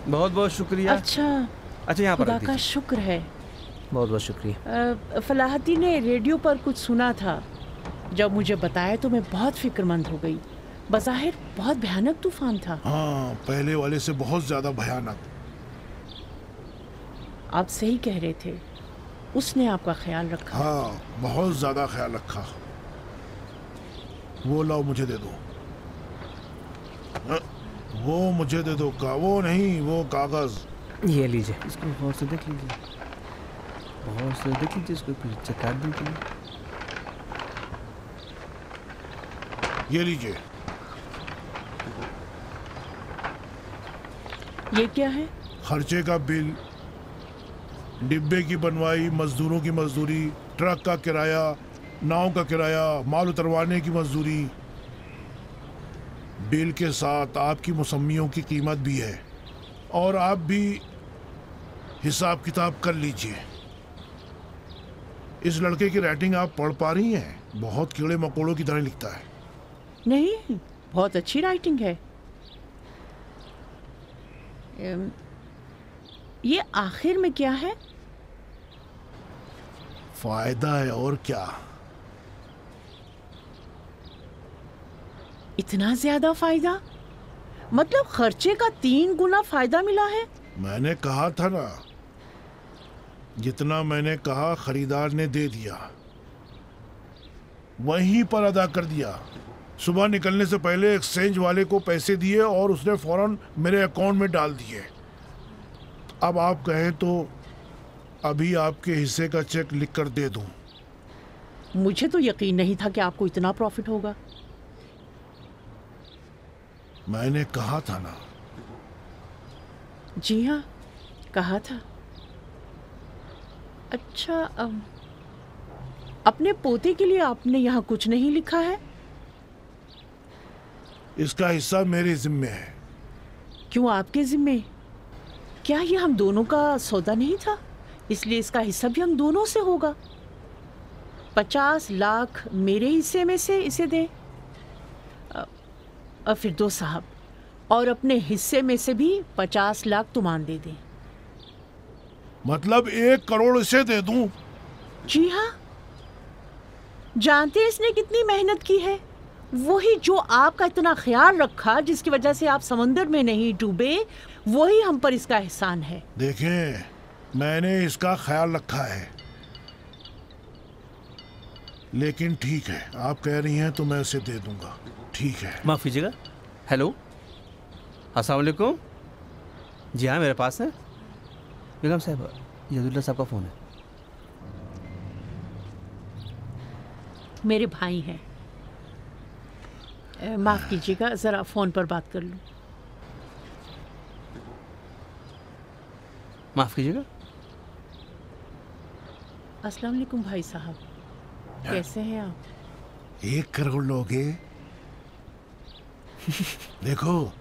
बहुत बहुत शुक्रिया। अच्छा, अच्छा यहाँ पर खुदा रख का दीजिए। शुक्र है। बहुत बहुत शुक्रिया। फलाहती ने रेडियो पर कुछ सुना था। जब मुझे बताया तो मैं बहुत फिक्रमंद हो गई। बज़ाहिर बहुत भयानक तूफान था। हाँ, पहले वाले से बहुत ज्यादा भयानक। आप सही कह रहे थे, उसने आपका ख्याल रखा। हाँ, बहुत ज्यादा ख्याल रखा। वो लाओ, मुझे दे दो। वो मुझे दे दो का, वो नहीं, वो कागज। ये लीजिए, इसको गौर से देख लीजिए, गौर से देख लीजिए, इसको फिर चेक कर दीजिए। ये लीजिए। ये क्या है? खर्चे का बिल, डिब्बे की बनवाई, मजदूरों की मजदूरी, ट्रक का किराया, नाव का किराया, माल उतरवाने की मजदूरी। बिल के साथ आपकी मौसमियों की कीमत भी है। और आप भी हिसाब किताब कर लीजिए। इस लड़के की राइटिंग आप पढ़ पा रही हैं? बहुत कीड़े मकोड़ों की तरह लिखता है। नहीं, बहुत अच्छी राइटिंग है। ये आखिर में क्या है? फायदा है और क्या। इतना ज्यादा फायदा? मतलब खर्चे का 3 गुना फायदा मिला है? मैंने कहा था ना, जितना मैंने कहा खरीदार ने दे दिया, वहीं पर अदा कर दिया। सुबह निकलने से पहले एक्सचेंज वाले को पैसे दिए और उसने फौरन मेरे अकाउंट में डाल दिए। अब आप कहें तो अभी आपके हिस्से का चेक लिख कर दे दूं। मुझे तो यकीन नहीं था कि आपको इतना प्रॉफिट होगा। मैंने कहा था ना। जी हाँ, कहा था। अच्छा, अपने पोते के लिए आपने यहाँ कुछ नहीं लिखा है? इसका हिस्सा मेरे जिम्मे है। क्यों आपके जिम्मे? क्या ये हम दोनों का सौदा नहीं था? इसलिए इसका हिस्सा भी हम दोनों से होगा। 50 लाख मेरे हिस्से में से इसे दें, फिर दो साहब, और अपने हिस्से में से भी 50 लाख तुमान दे दें। मतलब 1 करोड़ इसे दे दूं? जी हाँ। जानते हैं इसने कितनी मेहनत की है? वही जो आपका इतना ख्याल रखा, जिसकी वजह से आप समंदर में नहीं डूबे, वही हम पर इसका एहसान है। देखें, मैंने इसका ख्याल रखा है, लेकिन ठीक है, आप कह रही हैं तो मैं इसे दे दूंगा। ठीक है। माफ़ कीजिएगा। हेलो, अस्सलाम वालेकुम। जी हाँ, मेरे पास है। बेगम साहब, यदुल्ला साहब का फ़ोन है। मेरे भाई हैं। माफ़ कीजिएगा, ज़रा फ़ोन पर बात कर लूँ। माफ़ कीजिएगा। अस्सलाम वालेकुम भाई साहब, कैसे हैं आप? 1 करोड़ लोगे? देखो,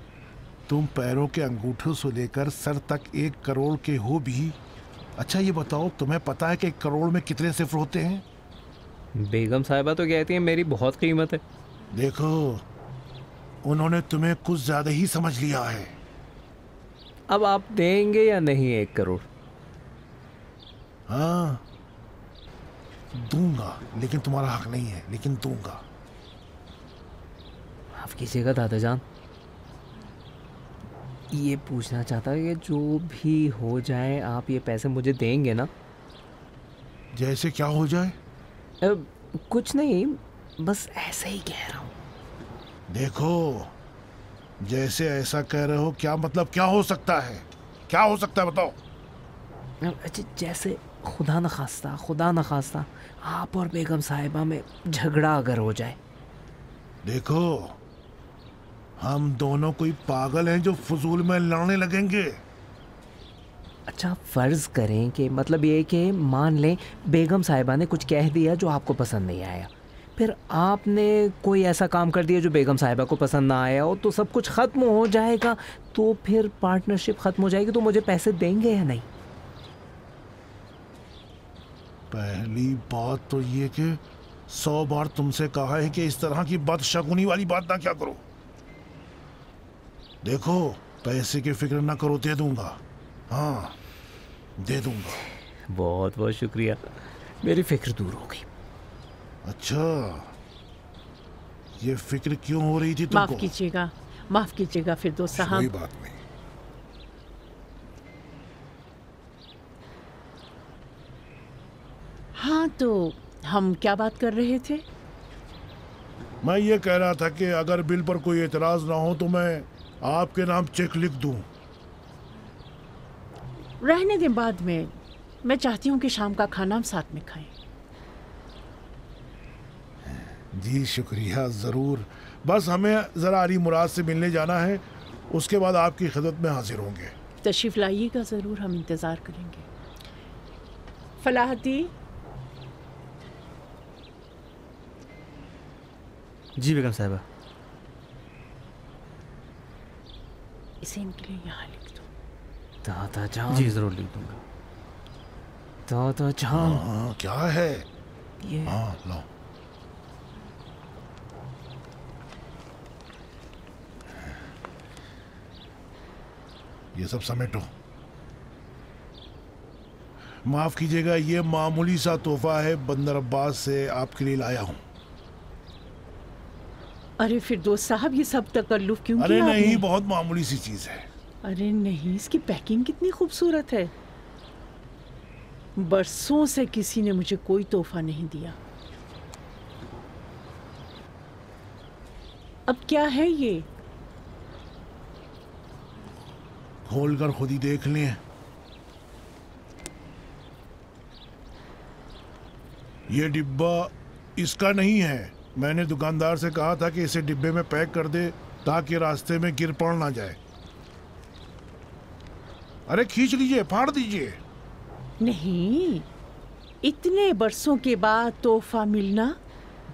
तुम पैरों के अंगूठों से लेकर सर तक 1 करोड़ के हो भी। अच्छा ये बताओ, तुम्हें पता है कि 1 करोड़ में कितने सिफर होते हैं? बेगम साहिबा तो कहती हैं मेरी बहुत कीमत है। देखो, उन्होंने तुम्हें कुछ ज्यादा ही समझ लिया है। अब आप देंगे या नहीं 1 करोड़? हाँ, दूंगा, लेकिन तुम्हारा हक नहीं है, लेकिन दूंगा। माफ़ कीजिएगा दादाजान, ये पूछना चाहता कि जो भी हो जाए आप ये पैसे मुझे देंगे ना? जैसे क्या हो जाए? कुछ नहीं, बस ऐसे ही कह रहा हूँ। देखो, जैसे ऐसा कह रहे हो, क्या मतलब? क्या हो सकता है? क्या हो सकता है बताओ? अच्छा, जैसे खुदा न खास्ता आप और बेगम साहिबा में झगड़ा अगर हो जाए। देखो, हम दोनों कोई पागल हैं जो फजूल में लड़ने लगेंगे? अच्छा, फ़र्ज़ करें कि मतलब ये कि मान लें बेगम साहिबा ने कुछ कह दिया जो आपको पसंद नहीं आया, फिर आपने कोई ऐसा काम कर दिया जो बेगम साहिबा को पसंद ना आया हो, तो सब कुछ ख़त्म हो जाएगा। तो फिर पार्टनरशिप ख़त्म हो जाएगी, तो मुझे पैसे देंगे या नहीं? पहली बात तो ये कि 100 बार तुमसे कहा है कि इस तरह की बदशगुनी वाली बात ना क्या करो। देखो, पैसे की फिक्र ना करो, दे दूंगा। हाँ, दे दूंगा। बहुत बहुत शुक्रिया, मेरी फिक्र दूर हो गई। अच्छा, ये फिक्र क्यों हो रही थी तुमको? माफ कीजिएगा फिरदौस साहब। कोई बात नहीं। हाँ, तो हम क्या बात कर रहे थे? मैं ये कह रहा था कि अगर बिल पर कोई एतराज ना हो तो मैं आपके नाम चेक लिख दूं। रहने दें, बाद में। मैं चाहती हूँ कि शाम का खाना हम साथ में खाएं। जी शुक्रिया, ज़रूर। बस हमें ज़रा अली मुराद से मिलने जाना है, उसके बाद आपकी खिदमत में हाजिर होंगे। तशरीफ़ लाइएगा ज़रूर, हम इंतज़ार करेंगे। फलाहती। जी बेगम साहिबा। इसे इनके लिए यहाँ लिख दो। दादा जान। जी ज़रूर लिख दूंगा। दादा जान। हाँ, क्या है ये? हाँ, लो। ये सब समेटो। माफ कीजिएगा, ये मामूली सा तोहफा है, बंदर अब्बास से आपके लिए लाया हूँ। अरे फिरदौस साहब, ये सब तकल्लुफ क्यों अरे किया नहीं, आपने? बहुत मामूली सी चीज है। अरे नहीं, इसकी पैकिंग कितनी खूबसूरत है। बरसों से किसी ने मुझे कोई तोहफा नहीं दिया। अब क्या है ये? खोल कर खुद ही देख लें। ये डिब्बा इसका नहीं है। मैंने दुकानदार से कहा था कि इसे डिब्बे में पैक कर दे ताकि रास्ते में गिर पड़ ना जाए। अरे खींच लीजिए, फाड़ दीजिए। नहीं, इतने बरसों के बाद तोहफा मिलना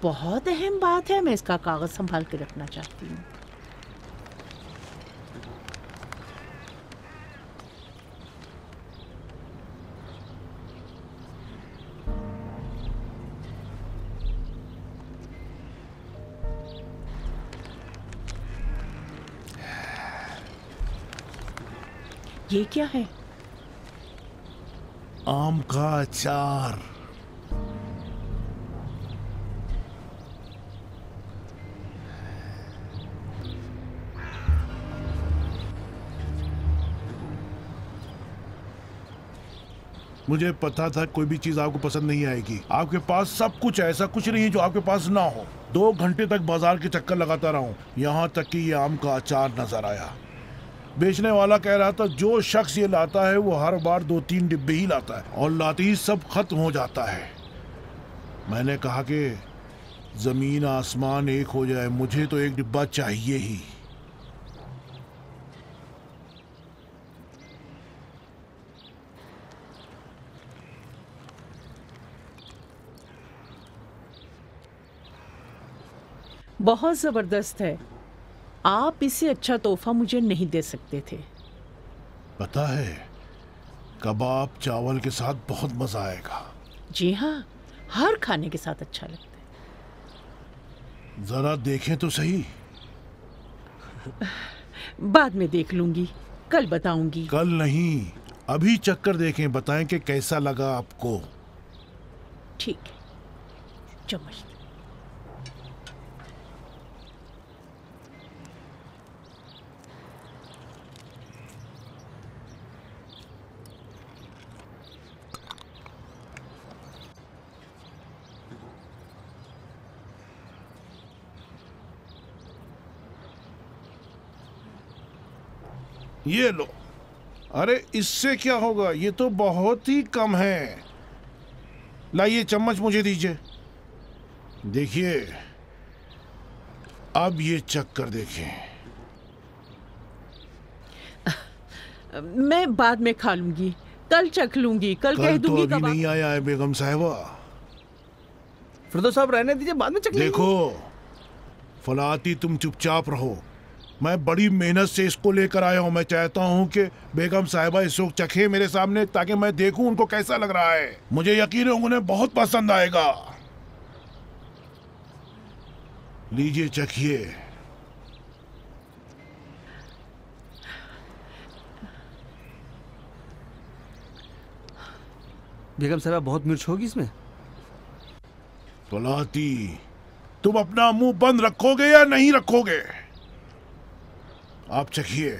बहुत अहम बात है। मैं इसका कागज संभाल के रखना चाहती हूँ। ये क्या है? आम का अचार। मुझे पता था कोई भी चीज आपको पसंद नहीं आएगी। आपके पास सब कुछ है, ऐसा कुछ नहीं है जो आपके पास ना हो। 2 घंटे तक बाजार के चक्कर लगाता रहा हूं, यहाँ तक कि ये आम का अचार नजर आया। बेचने वाला कह रहा था जो शख्स ये लाता है वो हर बार 2-3 डिब्बे ही लाता है और लाते ही सब खत्म हो जाता है। मैंने कहा कि जमीन आसमान एक हो जाए, मुझे तो एक डिब्बा चाहिए ही। बहुत जबरदस्त है। आप इससे अच्छा तोहफा मुझे नहीं दे सकते थे। पता है, कबाब चावल के साथ बहुत मजा आएगा। जी हाँ, हर खाने के साथ अच्छा लगता है। जरा देखें तो सही। बाद में देख लूंगी, कल बताऊंगी। कल नहीं, अभी चक्कर देखें, बताएं कि कैसा लगा आपको। ठीक है, चम्मच। ये लो। अरे इससे क्या होगा, ये तो बहुत ही कम है। लाइए चम्मच मुझे दीजिए। देखिए, अब ये चक्कर देखें। मैं बाद में खा लूंगी, कल चख लूंगी, कल कह कल तो दूंगी। अभी नहीं आया है बेगम साहिबा। फिरदौस साहब रहने दीजिए, बाद में चख लेंगे। देखो फलाती, तुम चुपचाप रहो। मैं बड़ी मेहनत से इसको लेकर आया हूँ। मैं चाहता हूँ कि बेगम साहिबा इस वक्त चखे मेरे सामने, ताकि मैं देखूं उनको कैसा लग रहा है। मुझे यकीन है उन्हें बहुत पसंद आएगा। लीजिए चखिए। बेगम साहबा बहुत मिर्च होगी इसमें। फलाती, तुम अपना मुंह बंद रखोगे या नहीं रखोगे? आप चखिए।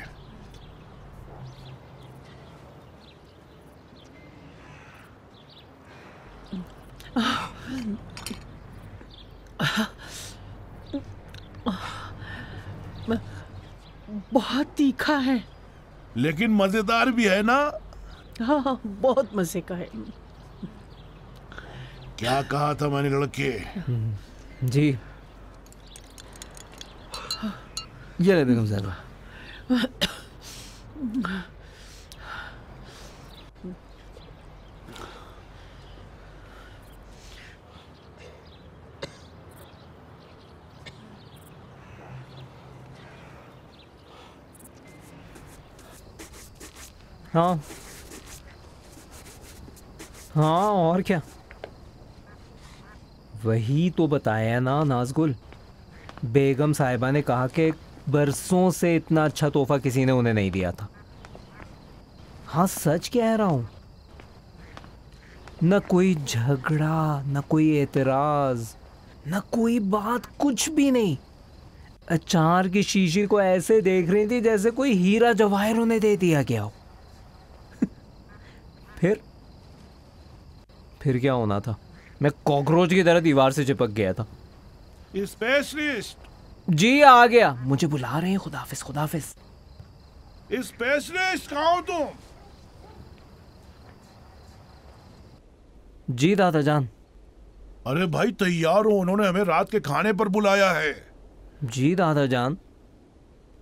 बहुत तीखा है। लेकिन मजेदार भी है ना? हाँ हाँ, बहुत मजे का है। क्या कहा था मैंने लड़के? जी। ये ले बेगम साहबा। हाँ हाँ, और क्या? वही तो बताया ना नाज़गुल, बेगम साहिबा ने कहा कि बरसों से इतना अच्छा तोहफा किसी ने उन्हें नहीं दिया था। हाँ, सच कह रहा हूँ। न कोई झगड़ा, न कोई एतराज, न कोई बात, कुछ भी नहीं। अचार की शीशी को ऐसे देख रही थी जैसे कोई हीरा जवाहर उन्हें दे दिया गया हो। फिर क्या होना था? मैं कॉकरोच की तरह दीवार से चिपक गया था। स्पेशलिस्ट जी आ गया, मुझे बुला रहे हैं। खुदाफिज खुदाफिज। स्पेशलिस्ट कहाँ हो तुम? जी दादा जान। अरे भाई तैयार हो, उन्होंने हमें रात के खाने पर बुलाया है। जी दादा जान।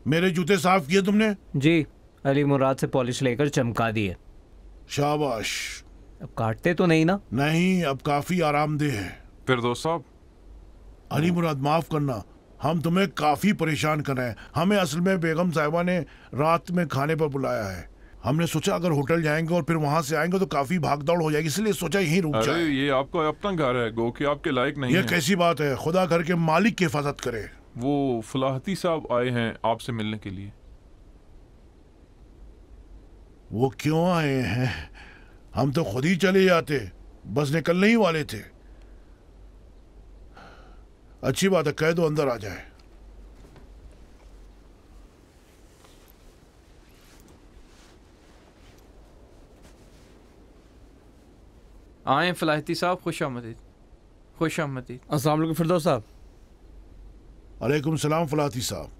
मेरे जूते साफ किए तुमने? जी, अली मुराद से पॉलिश लेकर चमका दिए। शाबाश। अब काटते तो नहीं ना? नहीं, अब काफी आरामदेह है। फिरदौस साहब, अली मुराद माफ करना, हम तुम्हें काफी परेशान कर रहे हैं। हमें असल में बेगम साहिबा ने रात में खाने पर बुलाया है। हमने सोचा अगर होटल जाएंगे और फिर वहां से आएंगे तो काफी भागदौड़ हो जाएगी, इसलिए सोचा यहीं रुक अरे जाए। ये आपका अपना घर है, गो कि आपके लायक नहीं ये है। कैसी बात है? खुदा घर के मालिक की हिफाजत करे। वो फलाहती साहब आए हैं आपसे मिलने के लिए। वो क्यों आए हैं? हम तो खुद ही चले जाते, बस निकलने ही वाले थे। अच्छी बात है, कह दो अंदर आ जाए। आए फलाहती साहब, खुश आमदीद। खुश आमदीद। अस्सलाम वालेकुम फिरदौस साहब। अलैकुम सलाम फलाती साहब।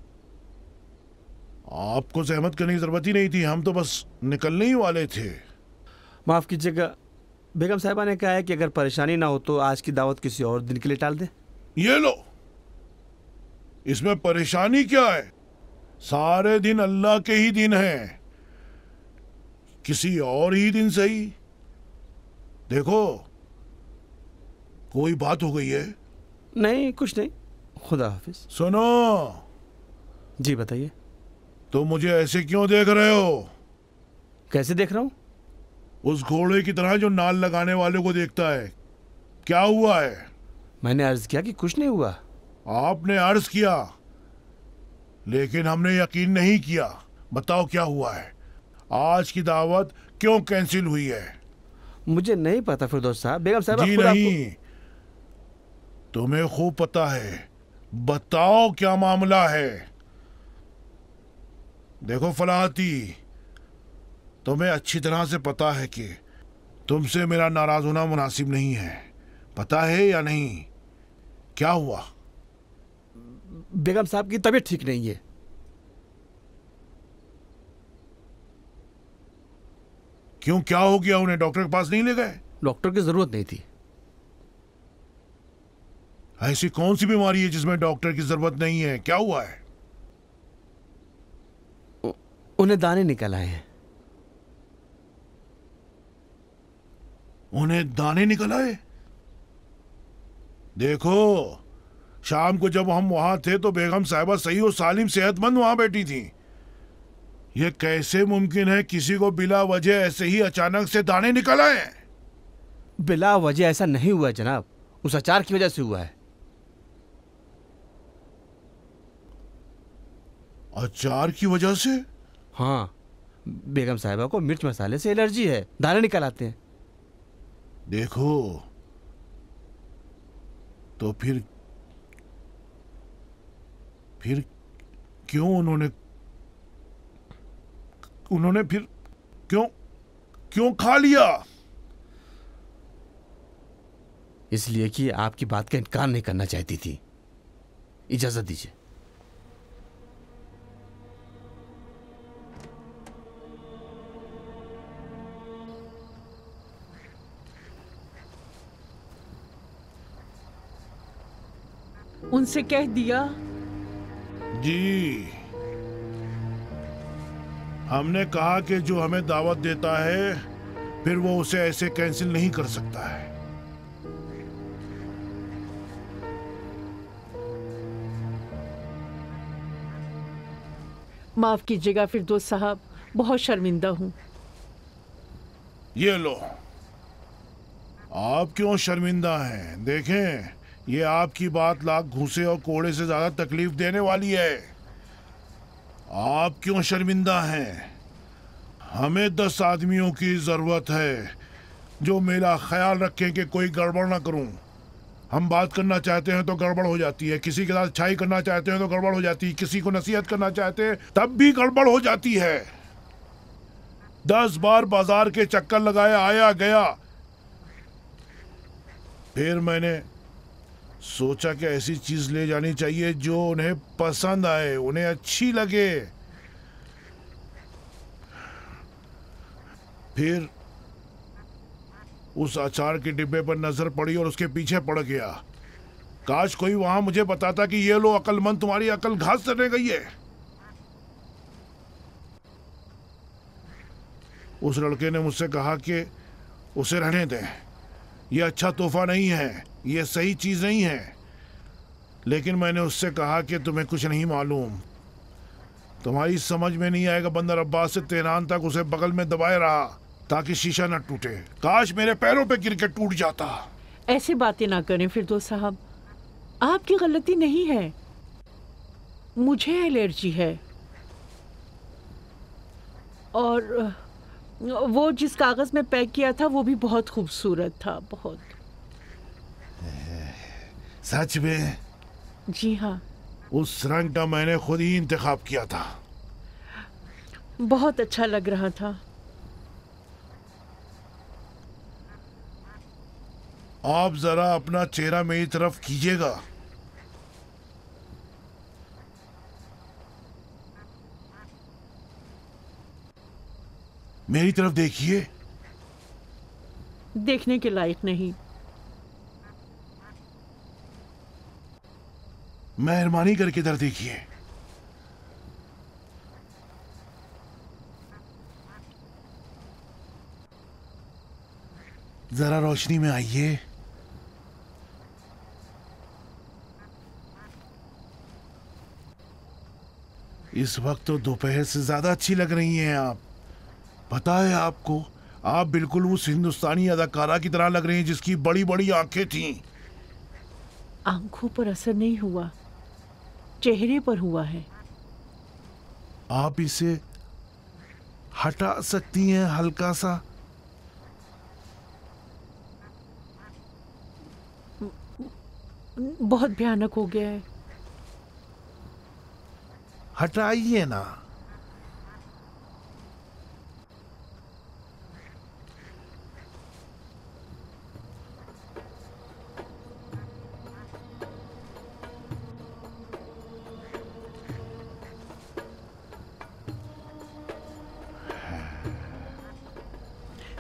आपको जहमत करने की जरूरत ही नहीं थी, हम तो बस निकलने ही वाले थे। माफ़ कीजिएगा, बेगम साहिबा ने कहा है कि अगर परेशानी ना हो तो आज की दावत किसी और दिन के लिए टाल दें। ये लो, इसमें परेशानी क्या है? सारे दिन अल्लाह के ही दिन हैं, किसी और ही दिन सही। देखो, कोई बात हो गई है? नहीं, कुछ नहीं, खुदा हाफिज। सुनो, जी बताइए। तुम मुझे ऐसे क्यों देख रहे हो? कैसे देख रहा हूँ? उस घोड़े की तरह जो नाल लगाने वाले को देखता है। क्या हुआ है? मैंने अर्ज किया कि कुछ नहीं हुआ। आपने अर्ज किया, लेकिन हमने यकीन नहीं किया। बताओ क्या हुआ है? आज की दावत क्यों कैंसिल हुई है? मुझे नहीं पता फिरदौस साहब, बेगम साहब जी नहीं, तुम्हें खूब पता है। बताओ क्या मामला है? देखो फलाहती, तुम्हें अच्छी तरह से पता है कि तुमसे मेरा नाराज होना मुनासिब नहीं है। पता है या नहीं? क्या हुआ? बेगम साहब की तबीयत ठीक नहीं है। क्यों, क्या हो गया? उन्हें डॉक्टर के पास नहीं ले गए? डॉक्टर की जरूरत नहीं थी। ऐसी कौन सी बीमारी है जिसमें डॉक्टर की जरूरत नहीं है? क्या हुआ है? उन्हें दाने निकल आए हैं। उन्हें दाने निकल आए? देखो, शाम को जब हम वहां थे तो बेगम साहिबा सही और सालिम सेहतमंद वहां बैठी थी। यह कैसे मुमकिन है किसी को बिला वजह ऐसे ही अचानक से दाने निकल आए? बिला वजह ऐसा नहीं हुआ जनाब, उस अचार की वजह से हुआ है। अचार की वजह से? हाँ, बेगम साहिबा को मिर्च मसाले से एलर्जी है, दाने निकल आते हैं। देखो तो फिर क्यों उन्होंने फिर क्यों खा लिया? इसलिए कि आपकी बात का इनकार नहीं करना चाहती थी। इजाजत दीजिए। उनसे कह दिया? जी, हमने कहा कि जो हमें दावत देता है फिर वो उसे ऐसे कैंसिल नहीं कर सकता है। माफ कीजिएगा फिरदौस साहब, बहुत शर्मिंदा हूँ। ये लो। आप क्यों शर्मिंदा हैं? देखें, ये आपकी बात लाख घूसे और कोड़े से ज्यादा तकलीफ देने वाली है। आप क्यों शर्मिंदा हैं? हमें 10 आदमियों की जरूरत है जो मेरा ख्याल रखें कि कोई गड़बड़ ना करूं। हम बात करना चाहते हैं तो गड़बड़ हो जाती है, किसी के साथ अच्छाई करना चाहते हैं तो गड़बड़ हो जाती है, किसी को नसीहत करना चाहते हैं तब भी गड़बड़ हो जाती है। 10 बार बाजार के चक्कर लगाए आया गया, फिर मैंने सोचा कि ऐसी चीज ले जानी चाहिए जो उन्हें पसंद आए, उन्हें अच्छी लगे। फिर उस अचार के डिब्बे पर नजर पड़ी और उसके पीछे पड़ गया। काश कोई वहां मुझे बताता कि ये लो अक्लमंद, तुम्हारी अकल घास चढ़ने गई है। उस लड़के ने मुझसे कहा कि उसे रहने दें, यह अच्छा तोहफा नहीं है, यह सही चीज नहीं है। लेकिन मैंने उससे कहा कि तुम्हें कुछ नहीं मालूम, तुम्हारी समझ में नहीं आएगा। बंदर अब्बास से तेहरान तक उसे बगल में दबाए रहा ताकि शीशा न टूटे। काश मेरे पैरों पे गिर के टूट जाता। ऐसी बातें ना करें फिरदौस साहब, आपकी गलती नहीं है, मुझे एलर्जी है। और वो जिस कागज में पैक किया था वो भी बहुत खूबसूरत था, बहुत। सच में? जी हाँ। उस रंग का मैंने खुद ही इंतखाब किया था। बहुत अच्छा लग रहा था। आप जरा अपना चेहरा मेरी तरफ कीजिएगा। मेरी तरफ देखिए। देखने के लायक नहीं। मेहरबानी करके इधर देखिए। जरा रोशनी में आइए। इस वक्त तो दोपहर से ज्यादा अच्छी लग रही हैं आप। पता है आपको, आप बिल्कुल उस हिंदुस्तानी अदाकारा की तरह लग रही हैं जिसकी बड़ी बड़ी आंखें थीं। आंखों पर असर नहीं हुआ, चेहरे पर हुआ है। आप इसे हटा सकती हैं हल्का सा? बहुत भयानक हो गया है। हटाइए ना।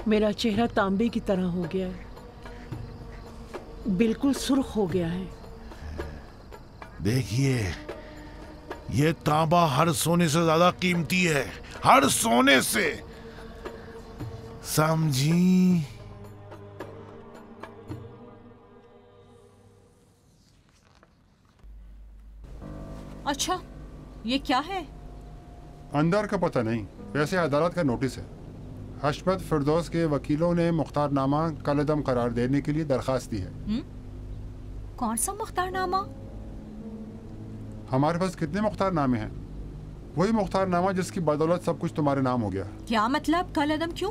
मेरा चेहरा तांबे की तरह हो गया है, बिल्कुल सुर्ख हो गया है। देखिए, ये तांबा हर सोने से ज्यादा कीमती है, हर सोने से, समझी? अच्छा, ये क्या है? अंदर का पता नहीं, वैसे अदालत का नोटिस है। हशमत फिरदौस के वकीलों ने मुख्तारनामा कलअदम करार देने के लिए दरखास्त दी है। कौन सा मुख्तारनामा? हमारे पास कितने मुख्तारनामे हैं? वही मुख्तारनामा जिसकी बदौलत सब कुछ तुम्हारे नाम हो गया। क्या मतलब? कलअदम क्यों?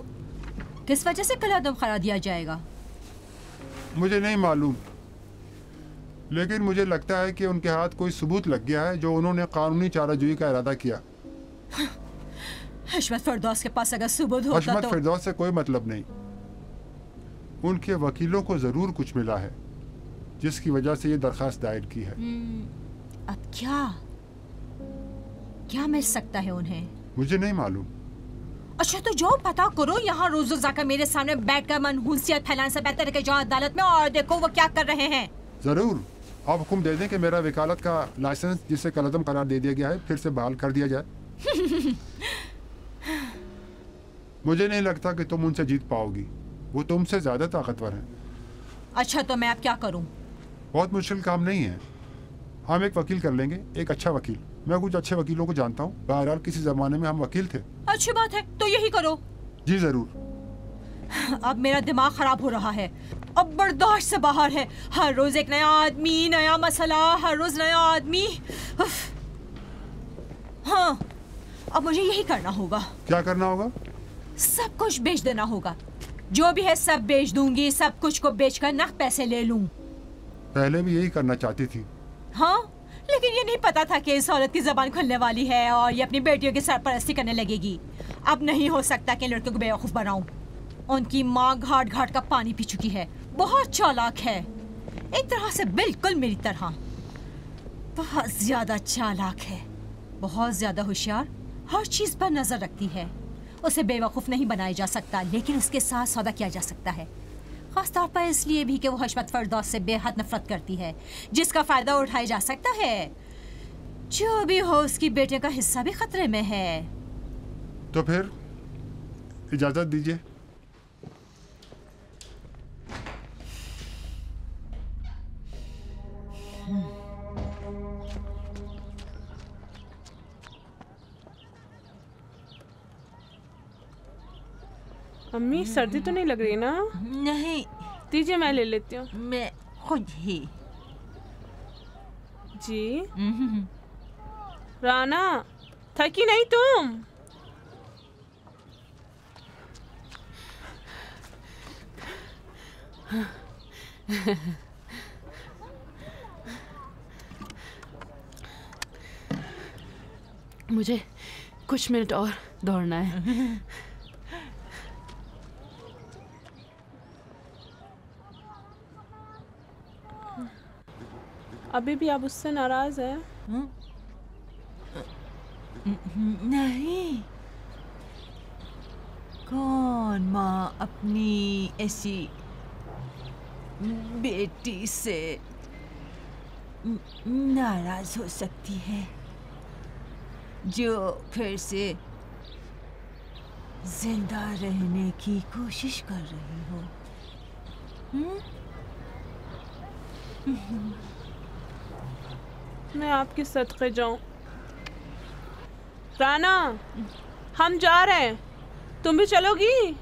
किस वजह से कलअदम करार दिया जाएगा? मुझे नहीं मालूम, लेकिन मुझे लगता है कि उनके हाथ कोई सबूत लग गया है जो उन्होंने कानूनी चाराजोई का इरादा किया। हशमत फिरदौस के पास अगर सबूत होता हशमत तो फिरदौस से कोई मतलब नहीं। उनके वकीलों को जरूर कुछ मिला है जिसकी वजह से ये दरखास्त दायर की है। अब क्या मिल सकता है उन्हें? मुझे नहीं मालूम। अच्छा तो जाओ पता करो, यहाँ रोज रोज आकर मेरे सामने बैठकर मनहूसियत फैलाने से बेहतर है कि जाओ अदालत में और देखो वो क्या कर रहे हैं। जरूर, आप हुक्म दे दें कि मेरा वकालत का लाइसेंस जिसे कलअदम करार दे दिया गया है फिर से बहाल कर दिया जाए। मुझे नहीं लगता कि तुम उनसे जीत पाओगी, वो तुमसे ज्यादा ताकतवर हैं। अच्छा तो मैं अब क्या करूं? बहुत मुश्किल काम नहीं है, हम एक वकील कर लेंगे, एक अच्छा वकील। मैं कुछ अच्छे वकीलों को जानता हूँ, बहरहाल किसी जमाने में हम वकील थे। अच्छी बात है, तो यही करो। जी जरूर। अब मेरा दिमाग खराब हो रहा है, अब बर्दाश्त से बाहर है। हर रोज एक नया आदमी, नया मसला, हर रोज नया आदमी। हाँ, अब मुझे यही करना होगा। क्या करना होगा? सब कुछ बेच देना होगा, जो भी है सब बेच दूंगी, सब कुछ को बेचकर नक पैसे ले लूं। पहले भी यही करना चाहती थी। हाँ, लेकिन ये नहीं पता था कि इस औरत की जबान खुलने वाली है और ये अपनी बेटियों की सरपरस्ती करने लगेगी। अब नहीं हो सकता कि लड़कियों को बेवकूफ बनाऊं। उनकी माँ घाट घाट का पानी पी चुकी है, बहुत चालाक है, एक तरह से बिल्कुल मेरी तरह। बहुत ज्यादा चालाक है, बहुत ज्यादा होशियार, हर चीज पर नजर रखती है। उसे बेवकूफ नहीं बनाया जा सकता, लेकिन उसके साथ सौदा किया जा सकता है, खास तौर पर इसलिए भी कि वो हशमत फिरदौस से बेहद नफरत करती है, जिसका फायदा उठाया जा सकता है। जो भी हो, उसकी बेटे का हिस्सा भी खतरे में है। तो फिर इजाजत दीजिए। अम्मी सर्दी तो नहीं लग रही ना? नहीं, दीजिए मैं ले लेती हूँ। मैं खुद ही। जी राना, थकी नहीं तुम? मुझे कुछ मिनट और दौड़ना है। अभी भी आप उससे नाराज हैं? नहीं, कौन माँ अपनी ऐसी बेटी से नाराज हो सकती है जो फिर से जिंदा रहने की कोशिश कर रही हो। मैं आपके सदक़े जाऊं। राना, हम जा रहे हैं, तुम भी चलोगी?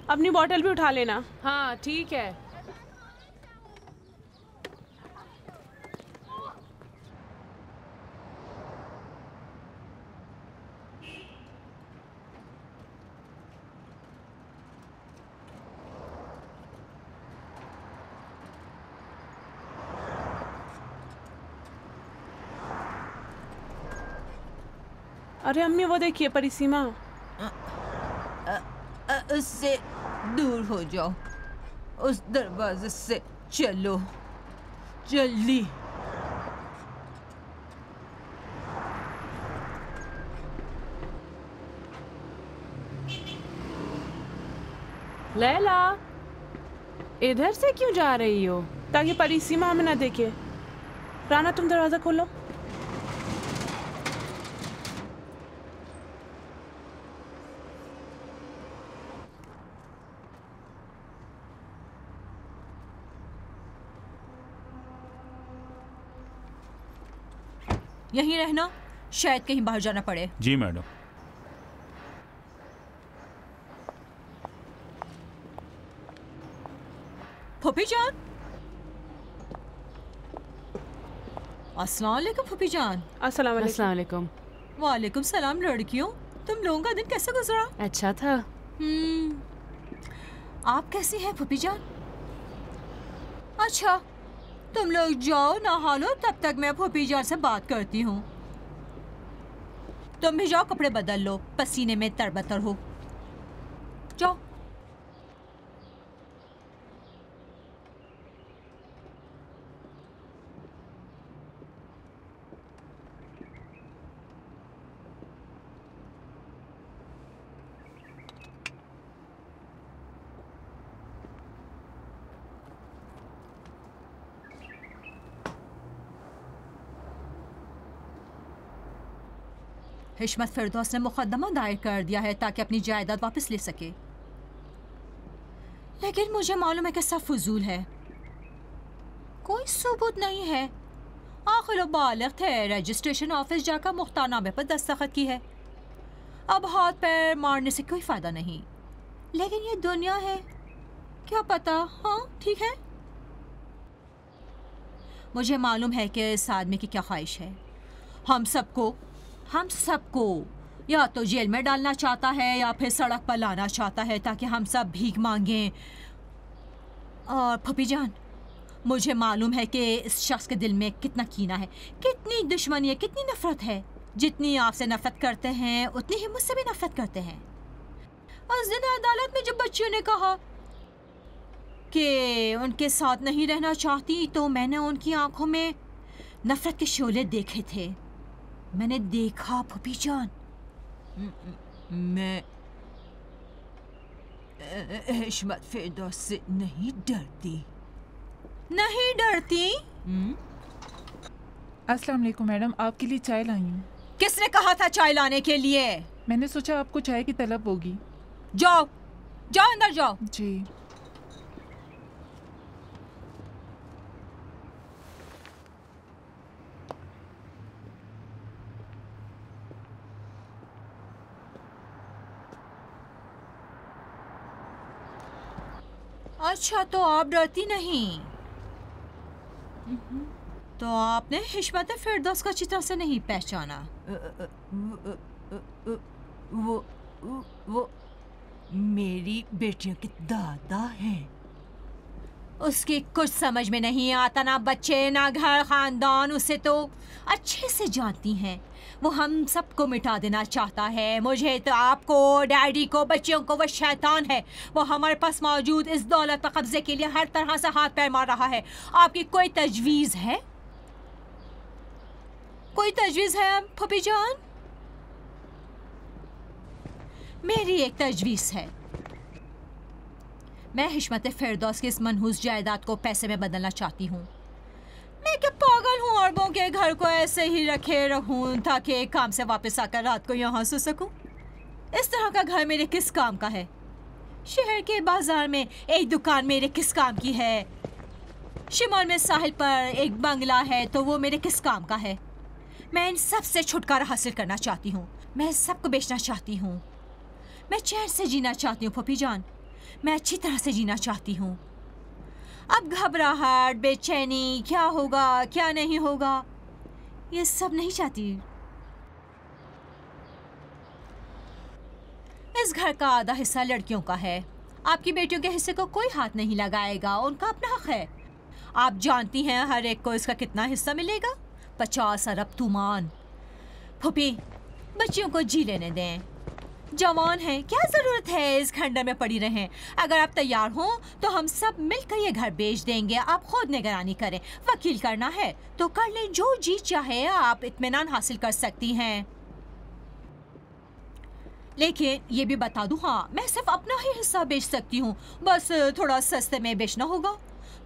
अपनी बोतल भी उठा लेना। हाँ ठीक है। अरे अम्मी वो देखिए परिसीमा। उससे दूर हो जाओ, उस दरवाजे से चलो जल्दी। लैला, इधर से क्यों जा रही हो? ताकि परिसीमा हमें ना देखे। राना तुम दरवाजा खोलो। यहीं रहना, शायद कहीं बाहर जाना पड़े। जी मैडम। फूफी जान। अस्सलाम वालेकुम फूफी जान। अस्सलाम वालेकुम। वालेकुम सलाम। लड़कियों, तुम लोगों का दिन कैसे गुजरा? अच्छा था। आप कैसी हैं फूफी जान? अच्छा, तुम लोग जाओ नहा लो, तब तक मैं फूफी जान से बात करती हूँ। तुम भी जाओ, कपड़े बदल लो, पसीने में तरबतर हो। जाओ। हिशमत फिरदौस ने मुकदमा दायर कर दिया है ताकि अपनी जायदाद वापस ले सके, लेकिन मुझे मालूम है कि सब फजूल है, कोई सबूत नहीं है। आखिर वो बालिग थे, रजिस्ट्रेशन ऑफिस जाकर मुख्तारनामे पर दस्तखत की है। अब हाथ पैर मारने से कोई फायदा नहीं, लेकिन ये दुनिया है, क्या पता। हाँ ठीक है, मुझे मालूम है कि इस आदमी की क्या ख्वाहिश है। हम सबको या तो जेल में डालना चाहता है या फिर सड़क पर लाना चाहता है ताकि हम सब भीख मांगें। और फूफी जान, मुझे मालूम है कि इस शख्स के दिल में कितना कीना है, कितनी दुश्मनी है, कितनी नफरत है। जितनी आपसे नफरत करते हैं उतनी ही मुझसे भी नफरत करते हैं। उस दिन अदालत में जब बच्चियों ने कहा कि उनके साथ नहीं रहना चाहती, तो मैंने उनकी आंखों में नफरत के शोले देखे थे। मैंने देखा फूफी जान, मैं हिशमत फिरदौस से नहीं डरती। अस्सलाम वालेकुम मैडम, आपके लिए चाय लाई हूँ। किसने कहा था चाय लाने के लिए? मैंने सोचा आपको चाय की तलब होगी। जाओ जाओ अंदर जाओ। जी। अच्छा, तो आप डरती नहीं? तो आपने हिशमत फिरदौस को अच्छी तरह से नहीं पहचाना। वो मेरी बेटियों के दादा हैं। उसकी कुछ समझ में नहीं आता, ना बच्चे ना घर खानदान। उसे तो अच्छे से जानती हैं। वो हम सबको मिटा देना चाहता है, मुझे तो, आपको, डैडी को, बच्चियों को। वो शैतान है। वो हमारे पास मौजूद इस दौलत पर कब्जे के लिए हर तरह से हाथ पैर मार रहा है। आपकी कोई तजवीज़ है? कोई तजवीज़ है फूफी जान? मेरी एक तजवीज़ है। मैं हिशमत फिरदौस की इस मनहूस जायदाद को पैसे में बदलना चाहती हूँ। मैं क्या पागल हूँ अरबों के घर को ऐसे ही रखे रहूँ ताकि काम से वापस आकर रात को यहाँ सो सकूँ? इस तरह का घर मेरे किस काम का है? शहर के बाजार में एक दुकान मेरे किस काम की है? शिमल में साहिल पर एक बंगला है, तो वो मेरे किस काम का है? मैं इन सब से छुटकारा हासिल करना चाहती हूँ। मैं सबको बेचना चाहती हूँ। मैं चैन से जीना चाहती हूँ फूफी जान। मैं अच्छी तरह से जीना चाहती हूँ। अब घबराहट, बेचैनी, क्या होगा क्या नहीं होगा, ये सब नहीं चाहती। इस घर का आधा हिस्सा लड़कियों का है। आपकी बेटियों के हिस्से को कोई हाथ नहीं लगाएगा, उनका अपना हक है। आप जानती हैं हर एक को इसका कितना हिस्सा मिलेगा? 50 अरब तुमान। फूफी, बच्चियों को जी लेने दें। जवान हैं, क्या जरूरत है इस खंडर में पड़ी रहें। अगर आप तैयार हों तो हम सब मिलकर ये घर बेच देंगे। आप खुद निगरानी करें। वकील करना है तो कर लें, जो जी चाहे आप इत्मीनान हासिल कर सकती हैं। लेकिन ये भी बता दूं, हाँ, मैं सिर्फ अपना ही हिस्सा बेच सकती हूँ। बस थोड़ा सस्ते में बेचना होगा।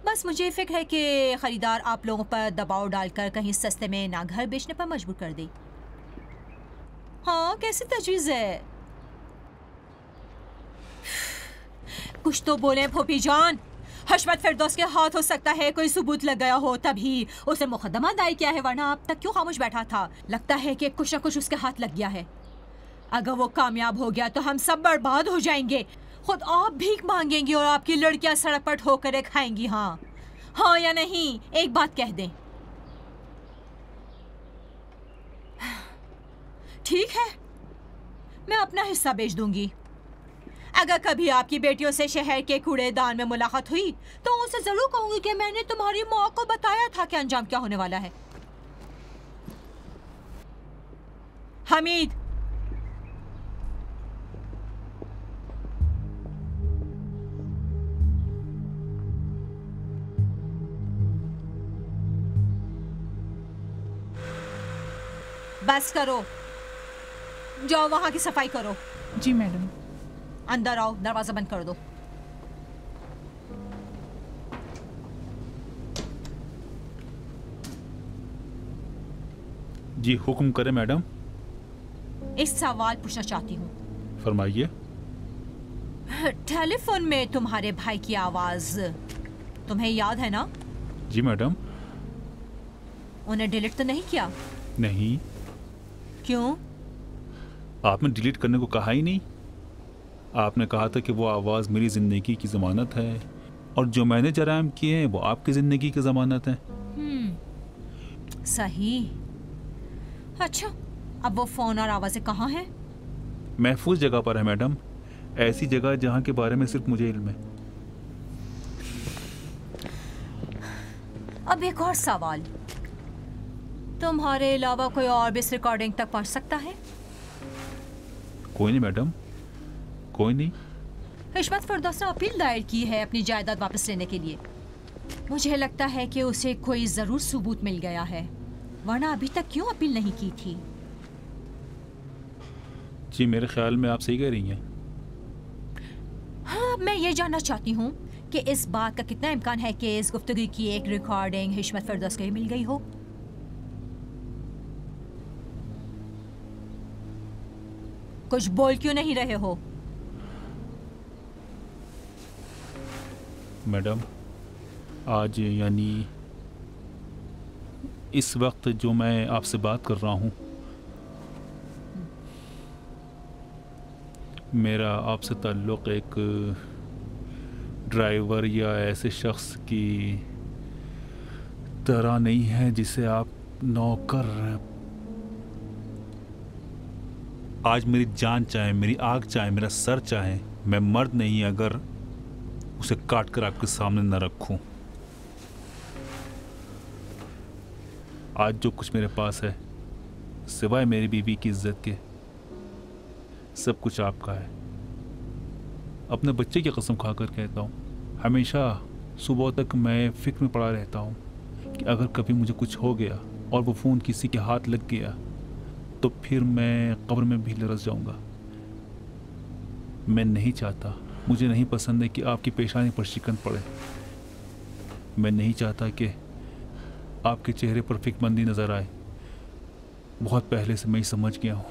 बस मुझे फिक्र है कि खरीदार आप लोगों पर दबाव डालकर कहीं सस्ते में ना घर बेचने पर मजबूर कर दे। हाँ, कैसी तजवीज़ है? कुछ तो बोले फूफी जान। हिशमत फिरदौस के हाथ हो सकता है कोई सबूत लग गया हो, तभी उसे मुकदमा दायर किया है, वरना अब तक क्यों खामोश बैठा था? लगता है कि कुछ ना कुछ उसके हाथ लग गया है। अगर वो कामयाब हो गया तो हम सब बर्बाद हो जाएंगे। खुद आप भीख मांगेंगी और आपकी लड़कियां सड़क पर ठोकरें खाएंगी। हाँ हाँ या नहीं? एक बात कह दें। ठीक है, मैं अपना हिस्सा बेच दूंगी। अगर कभी आपकी बेटियों से शहर के कूड़ेदान में मुलाकात हुई तो उनसे जरूर कहूंगी कि मैंने तुम्हारी माँ को बताया था कि अंजाम क्या होने वाला है। हमीद, बस करो, जाओ वहां की सफाई करो। जी मैडम। अंदर आओ, दरवाजा बंद कर दो। जी हुक्म करें मैडम। एक सवाल पूछना चाहती हूँ। फरमाइए। टेलीफोन में तुम्हारे भाई की आवाज तुम्हें याद है ना? जी मैडम। उन्हें डिलीट तो नहीं किया? नहीं। क्यों? आपने डिलीट करने को कहा ही नहीं। आपने कहा था कि वो आवाज़ मेरी ज़िंदगी की ज़मानत है और जो मैंने जराइम किए हैं वो आपकी ज़िंदगी की ज़मानत है। सही। अच्छा, अब वो फ़ोन और आवाज़ें कहाँ हैं? महफूज जगह पर है मैडम, ऐसी जगह जहाँ के बारे में सिर्फ मुझे इल्म है। अब एक और सवाल, तुम्हारे अलावा कोई और भी इस रिकॉर्डिंग तक पहुँच सकता है? कोई नहीं मैडम, कोई नहीं। हिशमत फिरदौस ने अपील दायर की है अपनी जायदाद वापस लेने के लिए। मुझे लगता है कि उसे कोई जरूर सबूत मिल गया है, वरना अभी तक क्यों अपील नहीं की थी? जी मेरे ख्याल में आप सही कह रही हैं। हाँ, मैं ये जानना चाहती हूँ कि इस बात का कितना इम्कान है कि इस गुफ्तगू की एक रिकॉर्डिंग हिशमत फिरदौस को ही मिल गई हो। कुछ बोल क्यों नहीं रहे हो? मैडम, आज यानी इस वक्त जो मैं आपसे बात कर रहा हूँ, मेरा आपसे ताल्लुक़ एक ड्राइवर या ऐसे शख्स की तरह नहीं है जिसे आप नौकर। आज मेरी जान चाहे, मेरी आग चाहे, मेरा सर चाहे, मैं मर्द नहीं अगर उसे काट कर आपके सामने न रखूं। आज जो कुछ मेरे पास है सिवाय मेरी बीवी की इज्जत के सब कुछ आपका है। अपने बच्चे की कसम खाकर कहता हूँ, हमेशा सुबह तक मैं फिक्र में पड़ा रहता हूँ कि अगर कभी मुझे कुछ हो गया और वो फ़ोन किसी के हाथ लग गया तो फिर मैं कब्र में भी लरस जाऊँगा। मैं नहीं चाहता, मुझे नहीं पसंद है कि आपकी पेशानी पर शिकन पड़े। मैं नहीं चाहता कि आपके चेहरे पर फिक्रमंदी नज़र आए। बहुत पहले से मैं ही समझ गया हूँ।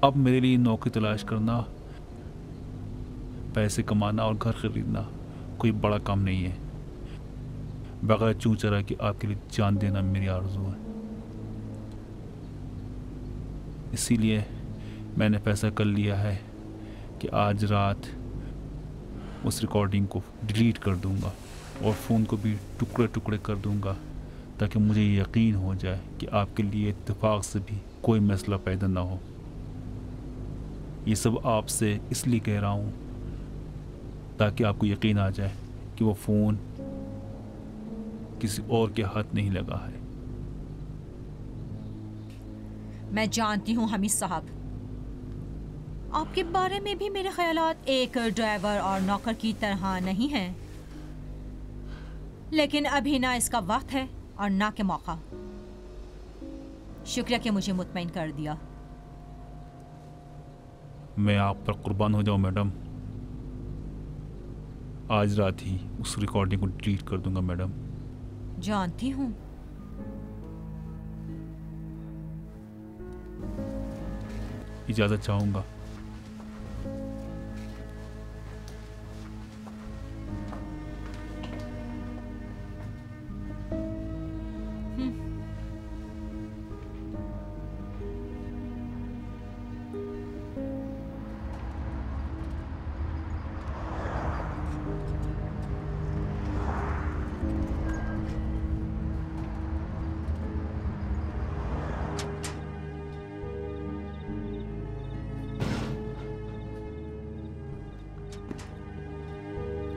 अब मेरे लिए नौकरी तलाश करना, पैसे कमाना और घर खरीदना कोई बड़ा काम नहीं है। बगैर चूं चरा कि आपके लिए जान देना मेरी आरज़ू है। इसीलिए मैंने फैसला कर लिया है कि आज रात उस रिकॉर्डिंग को डिलीट कर दूंगा और फ़ोन को भी टुकड़े टुकड़े कर दूंगा ताकि मुझे यकीन हो जाए कि आपके लिए इत्तेफाक से भी कोई मसला पैदा ना हो। ये सब आपसे इसलिए कह रहा हूँ ताकि आपको यकीन आ जाए कि वो फ़ोन किसी और के हाथ नहीं लगा है। मैं जानती हूँ हमीद साहब, आपके बारे में भी मेरे ख्यालात एक ड्राइवर और नौकर की तरह नहीं हैं, लेकिन अभी ना इसका वक्त है और ना के मौका। शुक्रिया कि मुझे मुतमईन कर दिया। मैं आप पर कुर्बान हो जाऊं मैडम। आज रात ही उस रिकॉर्डिंग को डिलीट कर दूंगा मैडम। जानती हूँ। इजाज़त चाहूँगा।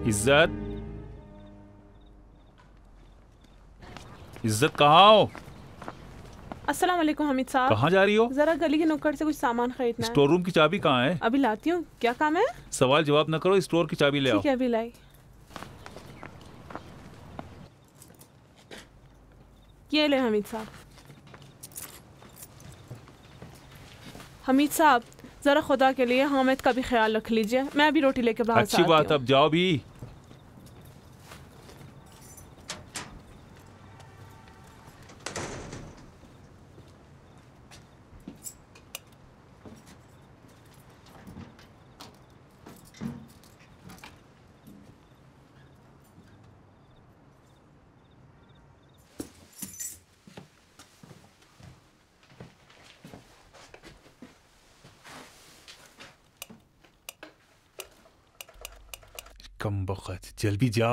इज्जत, इज्जत कहाँ हो? अस्सलाम वालेकुम हमीद साहब। कहाँ जा रही हो? जरा गली के नुक्कड़ से कुछ सामान खरीदना है। स्टोर रूम की चाबी कहाँ है? अभी लाती हूँ। क्या काम है? सवाल जवाब न करो, स्टोर की चाबी ले आओ। ठीक है, अभी लाई। ये ले हमीद साहब। हमीद साहब, जरा खुदा के लिए हामिद का भी ख्याल रख लीजिए। मैं अभी रोटी लेके बाहर से अच्छी आती बात, हूँ। अब जाओ भी। कम बखत, जल्दी जा।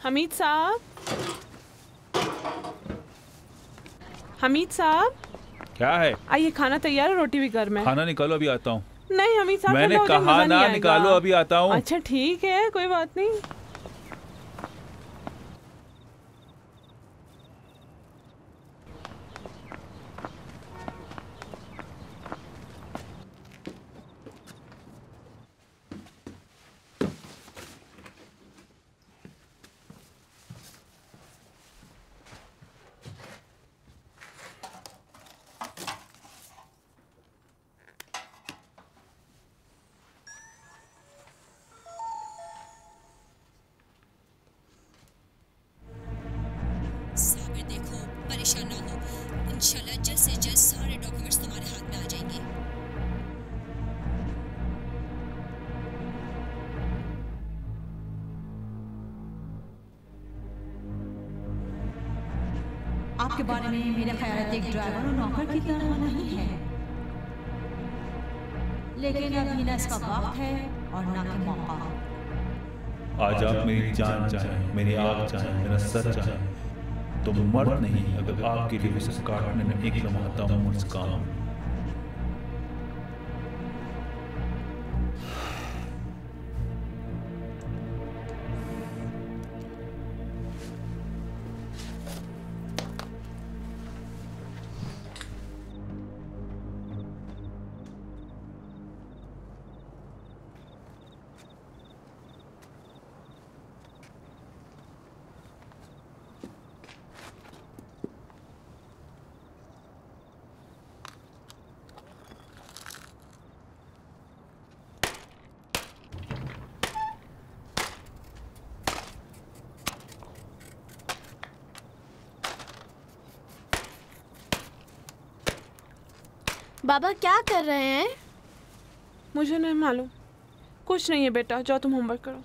हमीद साहब, हमीद साहब। क्या है? आइए, खाना तैयार है, रोटी भी गर्म है। खाना निकालो, अभी आता हूँ। नहीं हमीद साहब, मैंने ठंडा हो जाए, कहा मज़ा ना नहीं आएगा। निकालो, अभी आता हूँ। अच्छा ठीक है, कोई बात नहीं। साबिर देखो, परेशान ना हो। इंशाल्लाह जल्द से जल्द सारे डॉक्यूमेंट्स तुम्हारे हाथ में आ जाएंगे। आपके बारे में मेरा ख्याल एक ड्राइवर और नौकर की तरह नहीं है, लेकिन अभी ना इसका वक्त है और ना कि मौका। आज आप मेरी जान चाहें, मेरी आग चाहें, मेरा सर चाहें, तो मर्द नहीं अगर आपके लिए उसे काटने में एक लम्हा दम मुझ काम। बाबा क्या कर रहे हैं? मुझे नहीं मालूम। कुछ नहीं है बेटा, जाओ तुम होमवर्क करो।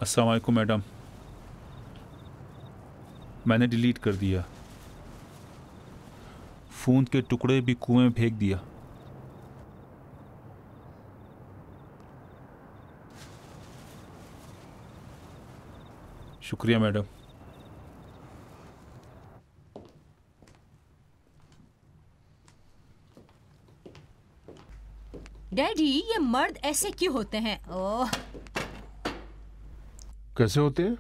अस्सलाम वालेकुम मैडम, मैंने डिलीट कर दिया। फ़ोन के टुकड़े भी कुएं में फेंक दिया। शुक्रिया मैडम। डैडी, ये मर्द ऐसे क्यों होते हैं? ओह, कैसे होते हैं?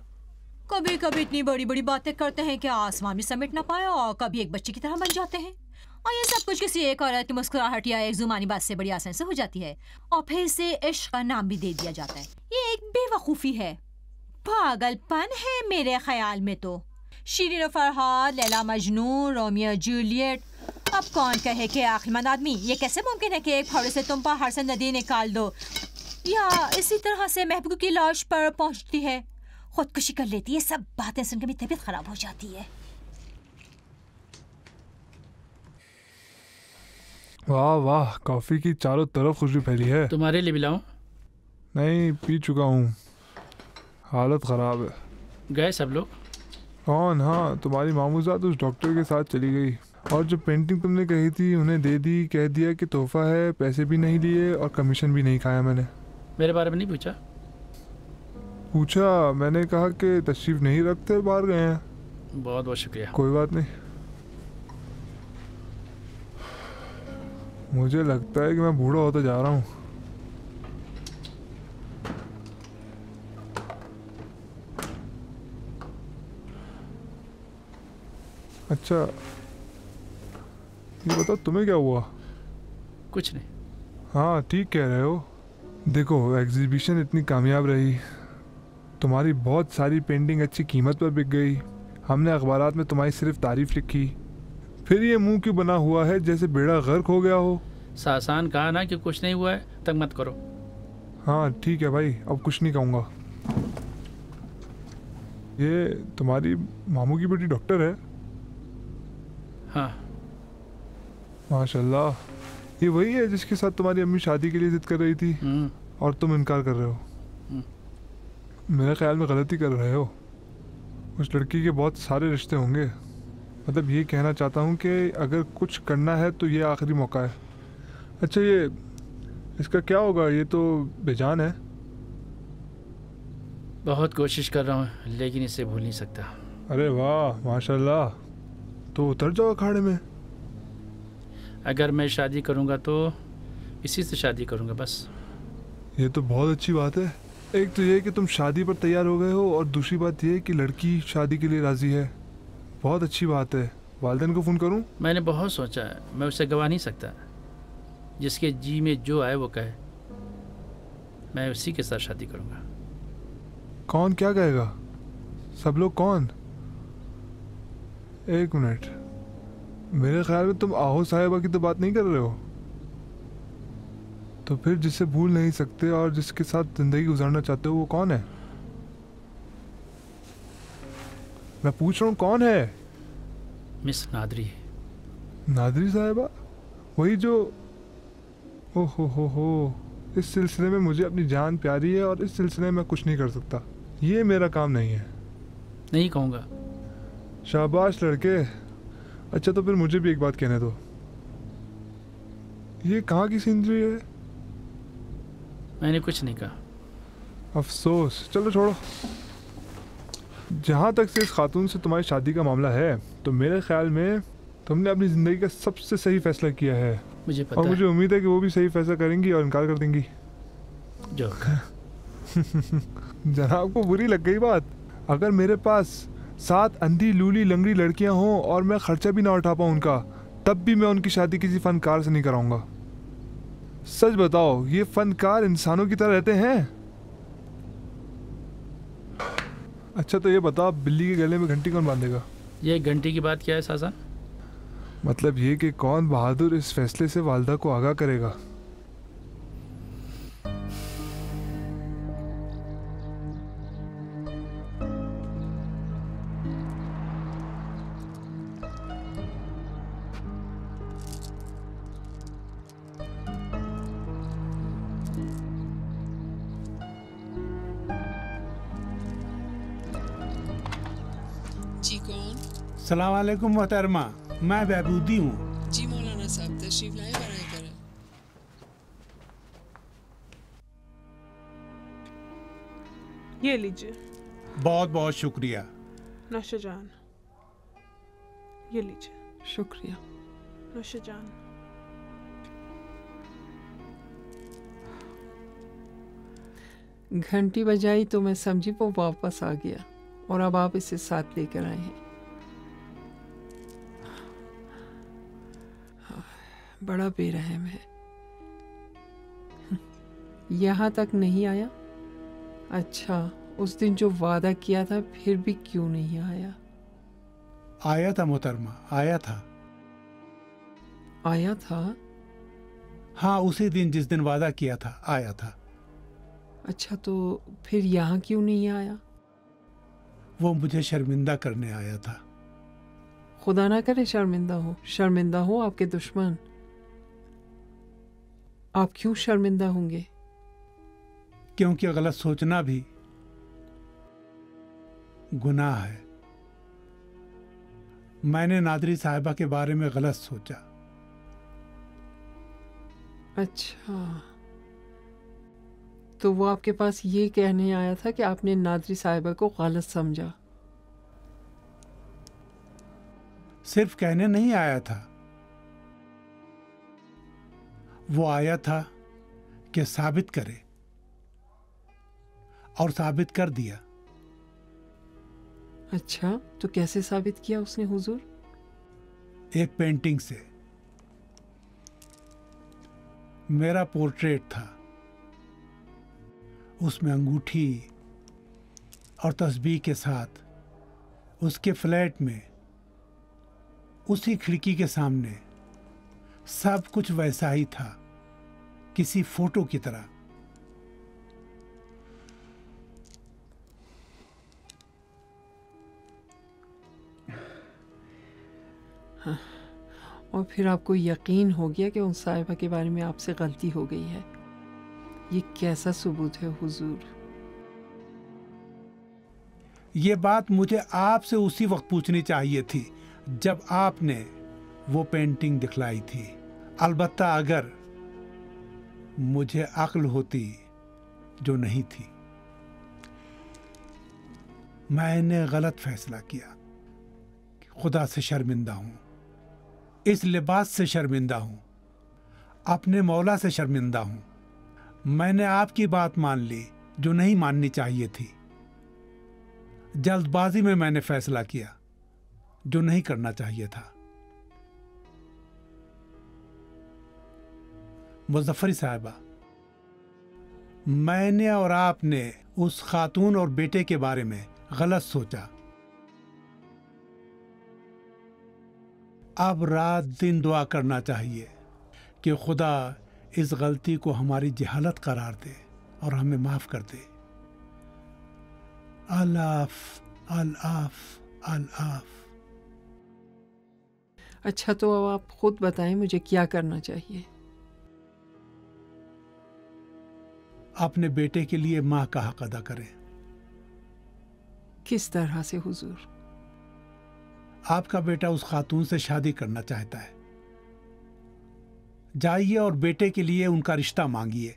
कभी कभी इतनी बड़ी बड़ी बातें करते हैं कि आसमान भी समेट ना पाए, और कभी एक बच्चे की तरह बन जाते हैं। और ये सब कुछ किसी एक औरत की मुस्कुराहट या एक जुबानी बात से बड़ी आसानी से हो जाती है, और फिर इसे इश्क का नाम भी दे दिया जाता है। ये एक बेवकूफ़ी है, पागलपन है मेरे ख्याल में। तो शीरीन और फरहाद, लैला मजनू, रोमियो जूलियट। अब कौन कहे कि आखिरमंद आदमी, ये कैसे मुमकिन है कि एक फावड़े से तुम पहाड़ से नदी निकाल दो, या इसी तरह से महबूब की लाश पर पहुंचती है, खुदकुशी कर लेती है। सब बातें सुनकर मेरी तबीयत खराब हो जाती है। वाह वाह, कॉफी की चारों तरफ खुशबू फैली है। तुम्हारे लिए भी लाऊं? नहीं, पी चुका हूँ, हालत ख़राब है। गए सब लोग? कौन? हाँ, तुम्हारी मामूजात उस डॉक्टर के साथ चली गई, और जो पेंटिंग तुमने कही थी उन्हें दे दी। कह दिया कि तोहफा है, पैसे भी नहीं लिए और कमीशन भी नहीं खाया मैंने। मेरे बारे में नहीं पूछा? पूछा, मैंने कहा कि तशरीफ़ नहीं रखते, बाहर गए हैं। बहुत बहुत शुक्रिया। कोई बात नहीं। मुझे लगता है कि मैं बूढ़ा होता जा रहा हूँ। अच्छा, ये बताओ तुम्हें क्या हुआ? कुछ नहीं। हाँ, ठीक कह रहे हो। देखो, एग्जीबिशन इतनी कामयाब रही, तुम्हारी बहुत सारी पेंटिंग अच्छी कीमत पर बिक गई, हमने अखबारात में तुम्हारी सिर्फ तारीफ लिखी, फिर ये मुंह क्यों बना हुआ है जैसे बेड़ा गर्क हो गया हो? सासान कहा ना कि कुछ नहीं हुआ है, तंग मत करो। हाँ ठीक है भाई, अब कुछ नहीं कहूँगा। ये तुम्हारी मामू की बेटी डॉक्टर है? हाँ। माशाल्लाह, ये वही है जिसके साथ तुम्हारी अम्मी शादी के लिए जिद कर रही थी और तुम इनकार कर रहे हो? मेरे ख्याल में गलती कर रहे हो। उस लड़की के बहुत सारे रिश्ते होंगे। मतलब ये कहना चाहता हूँ कि अगर कुछ करना है तो ये आखिरी मौका है। अच्छा, ये इसका क्या होगा? ये तो बेजान है। बहुत कोशिश कर रहा हूँ, लेकिन इसे भूल नहीं सकता। अरे वाह, माशाल्लाह। तो उतर जाओ अखाड़े में। अगर मैं शादी करूँगा तो इसी से शादी करूँगा बस। ये तो बहुत अच्छी बात है। एक तो ये कि तुम शादी पर तैयार हो गए हो, और दूसरी बात ये कि लड़की शादी के लिए राज़ी है। बहुत अच्छी बात है। वालिदैन को फ़ोन करूं? मैंने बहुत सोचा है, मैं उसे गवा नहीं सकता। जिसके जी में जो आए वो कहे, मैं उसी के साथ शादी करूँगा। कौन क्या कहेगा? सब लोग कौन? एक मिनट, मेरे ख्याल में तुम आहो साहिबा की तो बात नहीं कर रहे हो? तो फिर जिसे भूल नहीं सकते और जिसके साथ ज़िंदगी गुजारना चाहते हो वो कौन है? मैं पूछ रहा हूँ कौन है? मिस नादरी। नादरी साहिबा? वही जो... ओहो हो, इस सिलसिले में मुझे अपनी जान प्यारी है और इस सिलसिले में मैं कुछ नहीं कर सकता। ये मेरा काम नहीं है। नहीं कहूँगा। शाबाश लड़के। अच्छा, तो फिर मुझे भी एक बात कहने दो। ये कहाँ की सीनरी है? मैंने कुछ नहीं कहा। अफसोस। चलो छोड़ो। जहाँ तक से इस खातून से तुम्हारी शादी का मामला है, तो मेरे ख्याल में तुमने अपनी ज़िंदगी का सबसे सही फैसला किया है। मुझे पता और है। मुझे उम्मीद है कि वो भी सही फैसला करेंगी और इनकार कर देंगी। जो जनाब को बुरी लग गई बात। अगर मेरे पास 7 अंधी लूली लंगड़ी लड़कियां हों और मैं खर्चा भी ना उठा पाऊँ उनका, तब भी मैं उनकी शादी किसी फनकार से नहीं कराऊंगा। सच बताओ, ये फनकार इंसानों की तरह रहते हैं? अच्छा, तो ये बताओ, बिल्ली के गले में घंटी कौन बांधेगा? ये घंटी की बात क्या है सासान? मतलब ये कि कौन बहादुर इस फैसले से वालदा को आगाह करेगा। सलाम वालेकुम मोहतरमा, मैं बहबूदी हूँ। जी मौलाना साहब तशरीफ लाए, बराए करें। ये लीजिए। बहुत बहुत शुक्रिया। नौशे जान, ये लीजिए। शुक्रिया। नौशे जान। घंटी बजाई तो मैं समझी वो वापस आ गया और अब आप इसे साथ लेकर आए हैं। बड़ा बेरहम है। यहाँ तक नहीं आया? अच्छा, उस दिन जो वादा किया था फिर भी क्यों नहीं आया? आया था मोहतरमा, आया था। आया था? हाँ, उसी दिन जिस दिन वादा किया था आया था। अच्छा, तो फिर यहाँ क्यों नहीं आया? वो मुझे शर्मिंदा करने आया था। खुदा ना करे शर्मिंदा हो आपके दुश्मन। आप क्यों शर्मिंदा होंगे? क्योंकि गलत सोचना भी गुनाह है। मैंने नादरी साहिबा के बारे में गलत सोचा। अच्छा, तो वो आपके पास ये कहने आया था कि आपने नादरी साहिबा को गलत समझा? सिर्फ कहने नहीं आया था, वो आया था कि साबित करे, और साबित कर दिया। अच्छा, तो कैसे साबित किया उसने हुजूर? एक पेंटिंग से। मेरा पोर्ट्रेट था, उसमें अंगूठी और तस्बीह के साथ उसके फ्लैट में उसी खिड़की के सामने सब कुछ वैसा ही था, किसी फोटो की तरह। हाँ, और फिर आपको यकीन हो गया कि उन साहिबा के बारे में आपसे गलती हो गई है। ये कैसा सबूत है हुजूर? ये बात मुझे आपसे उसी वक्त पूछनी चाहिए थी जब आपने वो पेंटिंग दिखलाई थी। अलबत्ता अगर मुझे अक्ल होती, जो नहीं थी। मैंने गलत फैसला किया। खुदा से शर्मिंदा हूं, इस लिबास से शर्मिंदा हूं, अपने मौला से शर्मिंदा हूं। मैंने आपकी बात मान ली जो नहीं माननी चाहिए थी। जल्दबाजी में मैंने फैसला किया जो नहीं करना चाहिए था। मुज़फ्फरी साहिबा, मैंने और आपने उस खातून और बेटे के बारे में गलत सोचा। अब रात दिन दुआ करना चाहिए कि खुदा इस गलती को हमारी जहालत करार दे और हमें माफ कर दे। अलाफ अलाफ अलाफ। अच्छा, तो अब आप खुद बताएं मुझे क्या करना चाहिए? अपने बेटे के लिए माँ का हक अदा करें। किस तरह से हुजूर? आपका बेटा उस खातून से शादी करना चाहता है। जाइए और बेटे के लिए उनका रिश्ता मांगिए।